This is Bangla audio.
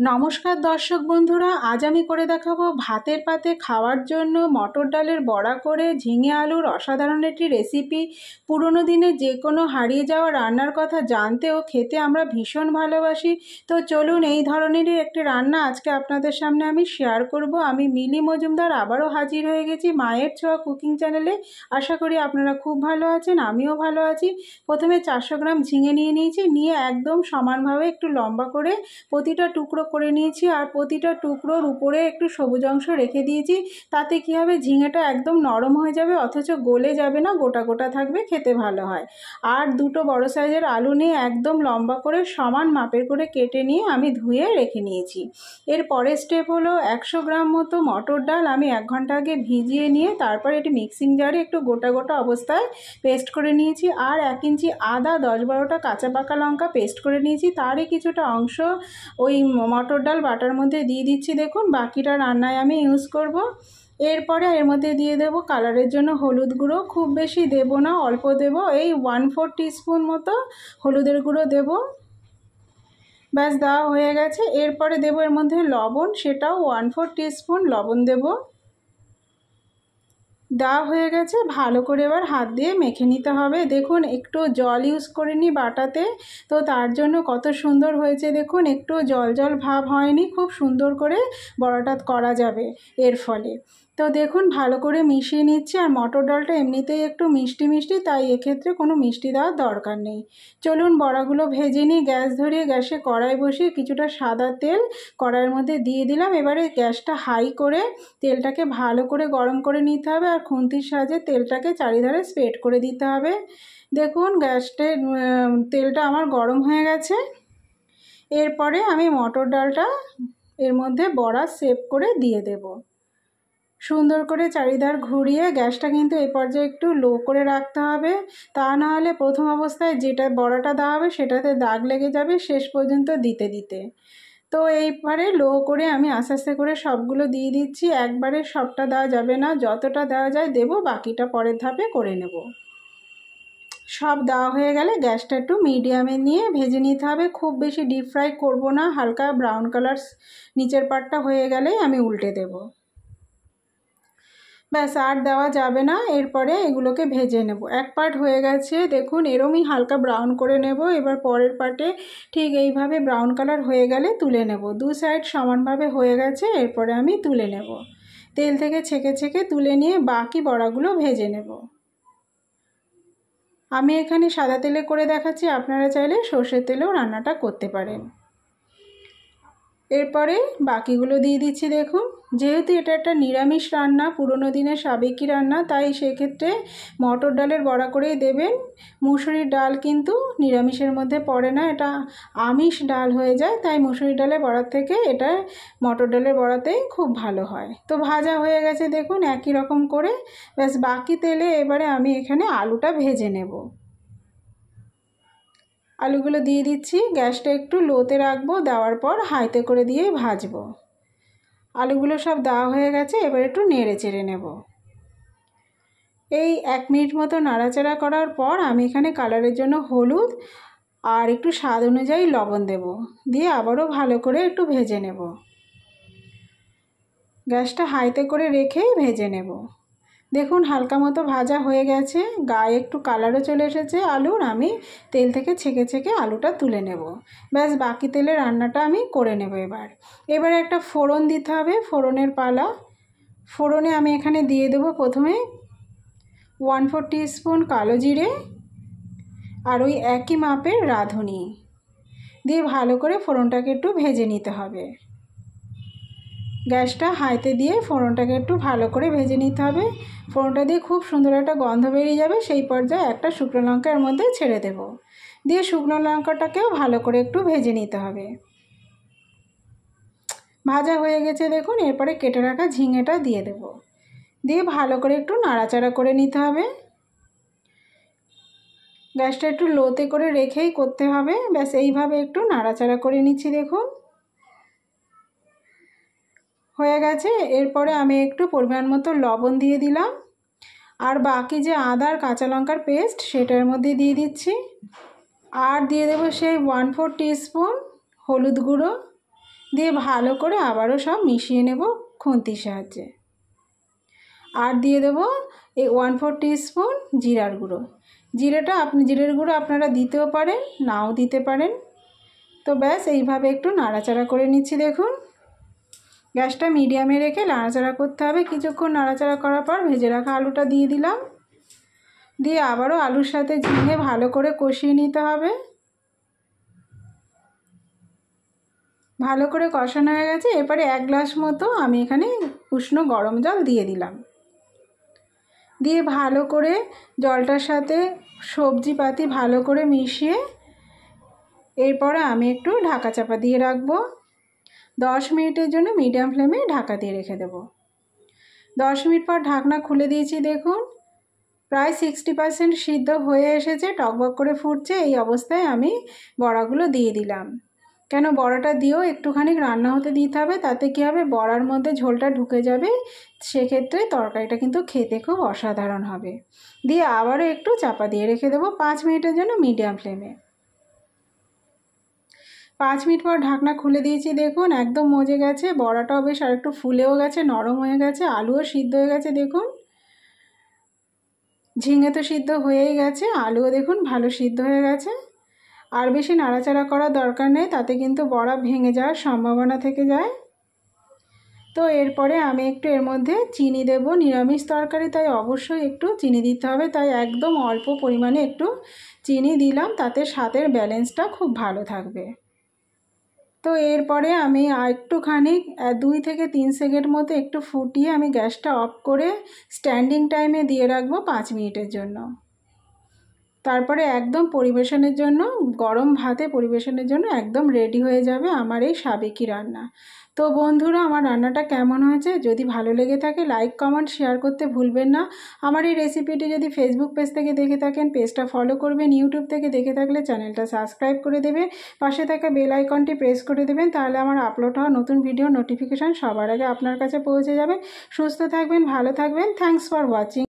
নমস্কার দর্শক বন্ধুরা, আজ আমি করে দেখাবো ভাতের পাতে খাওয়ার জন্য মটর ডালের বড়া করে ঝিঙে আলুর অসাধারণ একটি রেসিপি। পুরনো দিনে যে কোনো হারিয়ে যাওয়া রান্নার কথা জানতে ও খেতে আমরা ভীষণ ভালোবাসি। তো চলুন, এই ধরনেরই একটি রান্না আজকে আপনাদের সামনে আমি শেয়ার করব। আমি মিলি মজুমদার আবারও হাজির হয়ে গেছি মায়ের ছোঁয়া কুকিং চ্যানেলে। আশা করি আপনারা খুব ভালো আছেন, আমিও ভালো আছি। প্রথমে 400 গ্রাম ঝিঙে নিয়েছি, নিয়ে একদম সমানভাবে একটু লম্বা করে প্রতিটা টুকরো করে নিয়েছি। আর প্রতিটা টুকরোর উপরে একটু সবুজ অংশ রেখে দিয়েছি। তাতে কী হবে, ঝিঙেটা একদম নরম হয়ে যাবে, অথচ গলে যাবে না, গোটা গোটা থাকবে, খেতে ভালো হয়। আর দুটো বড় সাইজের আলু নিয়ে একদম লম্বা করে সমান মাপের করে কেটে নিয়ে আমি ধুয়ে রেখে নিয়েছি। এর পরের স্টেপ হলো 100 গ্রাম মতো মটর ডাল আমি 1 ঘন্টা আগে ভিজিয়ে নিয়ে তারপর এটি মিক্সিং জারে একটু গোটা গোটা অবস্থায় পেস্ট করে নিয়েছি। আর 1 ইঞ্চি আদা, 10-12টা কাঁচা পাকা লঙ্কা পেস্ট করে নিয়েছি। তারই কিছুটা অংশ ওই মটর ডাল বাটার মধ্যে দিয়ে দিচ্ছি। দেখুন, বাকিটা রান্নায় আমি ইউজ করব। এরপরে এর মধ্যে দিয়ে দেব কালারের জন্য হলুদ গুঁড়ো। খুব বেশি দেব না, অল্প দেব, এই 1/4 টিস্পুন মতো হলুদের গুঁড়ো দেব। ব্যাস, দেওয়া হয়ে গেছে। এরপরে দেব এর মধ্যে লবণ, সেটাও 1/4 টিস্পুন লবণ দেব। দেওয়া হয়ে গেছে। ভালো করে এবার হাত দিয়ে মেখে নিতে হবে। দেখুন, একটু জল ইউজ করে নি বাটাতে, তো তার জন্য কত সুন্দর হয়েছে। দেখুন, একটু জল জল ভাব হয়নি, খুব সুন্দর করে বড়াটা করা যাবে এর ফলে। তো দেখুন, ভালো করে মিশিয়ে নিচ্ছি। আর মটর ডালটা এমনিতেই একটু মিষ্টি মিষ্টি, তাই এক্ষেত্রে কোনো মিষ্টি দেওয়ার দরকার নেই। চলুন বড়াগুলো ভেজে নিই। গ্যাস ধরিয়ে গ্যাসে কড়াই বসিয়ে কিছুটা সাদা তেল কড়াইয়ের মধ্যে দিয়ে দিলাম। এবারে গ্যাসটা হাই করে তেলটাকে ভালো করে গরম করে নিতে হবে। আর খুন্তির সাহায্যে তেলটাকে চারিধারে স্প্রেড করে দিতে হবে। দেখুন, তেলটা আমার গরম হয়ে গেছে। এরপরে আমি মটর ডালটা এর মধ্যে বড়া শেপ করে দিয়ে দেব। সুন্দর করে চারিধার ঘুরিয়ে গ্যাসটা কিন্তু এই পর্যায়ে একটু লো করে রাখতে হবে। তা না হলে প্রথম অবস্থায় যেটা বড়াটা দেওয়া হবে সেটাতে দাগ লেগে যাবে শেষ পর্যন্ত দিতে দিতে। তো এইবারে লো করে আমি আস্তে আস্তে করে সবগুলো দিয়ে দিচ্ছি। একবারে সবটা দেওয়া যাবে না, যতটা দেওয়া যায় দেব, বাকিটা পরের ধাপে করে নেব। সব দেওয়া হয়ে গেলে গ্যাসটা একটু মিডিয়ামে নিয়ে ভেজে নিতে হবে। খুব বেশি ডিপ ফ্রাই করব না, হালকা ব্রাউন কালার নিচের পাটটা হয়ে গেলেই আমি উল্টে দেব। ব্যাস, আর দেওয়া যাবে না। এরপরে এগুলোকে ভেজে নেব। এক পার্ট হয়ে গেছে, দেখুন এরমই হালকা ব্রাউন করে নেব। এবার পরের পার্টে ঠিক এইভাবে ব্রাউন কালার হয়ে গেলে তুলে নেব। দু সাইড সমানভাবে হয়ে গেছে, এরপরে আমি তুলে নেব। তেল থেকে ছেঁকে ছেঁকে তুলে নিয়ে বাকি বড়াগুলো ভেজে নেব। আমি এখানে সাদা তেলে করে দেখাচ্ছি, আপনারা চাইলে সর্ষের তেলেও রান্নাটা করতে পারেন। এরপরে বাকিগুলো দিয়ে দিচ্ছি। দেখুন, যেহেতু এটা একটা নিরামিষ রান্না, পুরনো দিনের সাবেকি রান্না, তাই সেক্ষেত্রে মটর ডালের বড়া করেই দেবেন। মুসুরির ডাল কিন্তু নিরামিষের মধ্যে পড়ে না, এটা আমিষ ডাল হয়ে যায়, তাই মুসুরির ডালের বড়ার থেকে এটা মটর ডালের বড়াতেই খুব ভালো হয়। তো ভাজা হয়ে গেছে দেখুন একই রকম করে। ব্যাস, বাকি তেলে এবারে আমি এখানে আলুটা ভেজে নেব। আলুগুলো দিয়ে দিচ্ছি। গ্যাসটা একটু লোতে রাখবো, দেওয়ার পর হাইতে করে দিয়েই ভাজবো। আলুগুলো সব দেওয়া হয়ে গেছে, এবার একটু নেড়ে চেড়ে নেব। এই 1 মিনিট মতো নাড়াচাড়া করার পর আমি এখানে কালারের জন্য হলুদ আর একটু স্বাদ অনুযায়ী লবণ দেব, দিয়ে আবারও ভালো করে একটু ভেজে নেব। গ্যাসটা হাইতে করে রেখেই ভেজে নেব। দেখুন, হালকা মতো ভাজা হয়ে গেছে, গায়ে একটু কালারও চলে এসেছে আলুর। আমি তেল থেকে ছেঁকে ছেঁকে আলুটা তুলে নেব। ব্যাস, বাকি তেলে রান্নাটা আমি করে নেব। এবার একটা ফোড়ন দিতে হবে, ফোড়নের পালা। ফোড়নে আমি এখানে দিয়ে দেব প্রথমে 1/4 টিস্পুন কালো জিরে আর ওই একই মাপের রাঁধুনি দিয়ে ভালো করে ফোড়নটাকে একটু ভেজে নিতে হবে। গ্যাসটা হাইতে দিয়ে ফোড়নটাকে একটু ভালো করে ভেজে নিতে হবে। ফোড়নটা দিয়ে খুব সুন্দর একটা গন্ধ বেরিয়ে যাবে, সেই পর্যায়ে একটা শুকনো লঙ্কা এর মধ্যে ছেড়ে দেব। দিয়ে শুকনো লঙ্কাটাকেও ভালো করে একটু ভেজে নিতে হবে। ভাজা হয়ে গেছে দেখুন। এরপরে কেটে রাখা ঝিঙেটা দিয়ে দেব, দিয়ে ভালো করে একটু নাড়াচাড়া করে নিতে হবে। গ্যাসটা একটু লোতে করে রেখেই করতে হবে। ব্যাস, এইভাবে একটু নাড়াচাড়া করে নিচ্ছি। দেখুন, হয়ে গেছে। এরপরে আমি একটু পরিমাণ মতো লবণ দিয়ে দিলাম। আর বাকি যে আদা আর কাঁচা লঙ্কার পেস্ট সেটার মধ্যে দিয়ে দিচ্ছি। আর দিয়ে দেবো সেই 1/4 টিস্পুন হলুদ গুঁড়ো। দিয়ে ভালো করে আবারও সব মিশিয়ে নেব খুন্তির সাহায্যে। আর দিয়ে দেবো এই 1/4 টিস্পুন জিরার গুঁড়ো। জিরের গুঁড়ো আপনারা দিতেও পারেন, নাও দিতে পারেন। তো ব্যাস এইভাবে একটু নাড়াচাড়া করে নিচ্ছি। দেখুন, গ্যাসটা মিডিয়ামে রেখে নাড়াচাড়া করতে হবে। কিছুক্ষণ নাড়াচাড়া করার পর ভেজে রাখা আলুটা দিয়ে দিলাম। দিয়ে আবারও আলুর সাথে ঝিঙে ভালো করে কষিয়ে নিতে হবে। ভালো করে কষানো হয়ে গেছে। এরপরে 1 গ্লাস মতো আমি এখানে উষ্ণ গরম জল দিয়ে দিলাম। দিয়ে ভালো করে জলটার সাথে সবজিপাতি ভালো করে মিশিয়ে এরপরে আমি একটু ঢাকা চাপা দিয়ে রাখবো। 10 মিনিটের জন্য মিডিয়াম ফ্লেমে ঢাকা দিয়ে রেখে দেব। 10 মিনিট পর ঢাকনা খুলে দিয়েছি। দেখুন, প্রায় 60% সিদ্ধ হয়ে এসেছে, টকবক করে ফুটছে। এই অবস্থায় আমি বড়াগুলো দিয়ে দিলাম। কেন বড়াটা দিয়েও একটুখানি রান্না হতে দিতে হবে, তাতে কী হবে, বড়ার মধ্যে ঝোলটা ঢুকে যাবে, সেক্ষেত্রে তরকারিটা কিন্তু খেতে খুব অসাধারণ হবে। দিয়ে আবারও একটু চাপা দিয়ে রেখে দেবো 5 মিনিটের জন্য মিডিয়াম ফ্লেমে। 5 মিনিট পর ঢাকনা খুলে দিয়েছি। দেখুন, একদম মজে গেছে, বড়াটাও বেশ আর একটু ফুলেও গেছে, নরম হয়ে গেছে, আলুও সিদ্ধ হয়ে গেছে। দেখুন, ঝিঙে তো সিদ্ধ হয়েই গেছে, আলুও দেখুন ভালো সিদ্ধ হয়ে গেছে। আর বেশি নাড়াচাড়া করার দরকার নেই, তাতে কিন্তু বড়া ভেঙে যাওয়ার সম্ভাবনা থেকে যায়। তো এরপরে আমি একটু এর মধ্যে চিনি দেব। নিরামিষ তরকারি তাই অবশ্যই একটু চিনি দিতে হবে, তাই একদম অল্প পরিমাণে একটু চিনি দিলাম, তাতে স্বাদের ব্যালেন্সটা খুব ভালো থাকবে। তো এরপরে আমি একটুখানি 2 থেকে 3 সেকেন্ড মতো একটু ফুটিয়ে আমি গ্যাসটা অফ করে স্ট্যান্ডিং টাইমে দিয়ে রাখবো 5 মিনিটের জন্য। তারপরে একদম পরিবেশনের জন্য, গরম ভাতে পরিবেশনের জন্য একদম রেডি হয়ে যাবে আমার এই সাবেকি রান্না। তো বন্ধুরা, আমার রান্নাটা কেমন হয়েছে যদি ভালো লেগে থাকে লাইক কমেন্ট শেয়ার করতে ভুলবেন না। আমার এই রেসিপিটি যদি ফেসবুক পেজ থেকে দেখে থাকেন পেজটা ফলো করবেন, ইউটিউব থেকে দেখে থাকলে চ্যানেলটা সাবস্ক্রাইব করে দেবেন, পাশে থাকা বেল আইকনটি প্রেস করে দেবেন, তাহলে আমার আপলোড হওয়া নতুন ভিডিও নোটিফিকেশান সবার আগে আপনার কাছে পৌঁছে যাবে। সুস্থ থাকবেন, ভালো থাকবেন। Thanks for watching.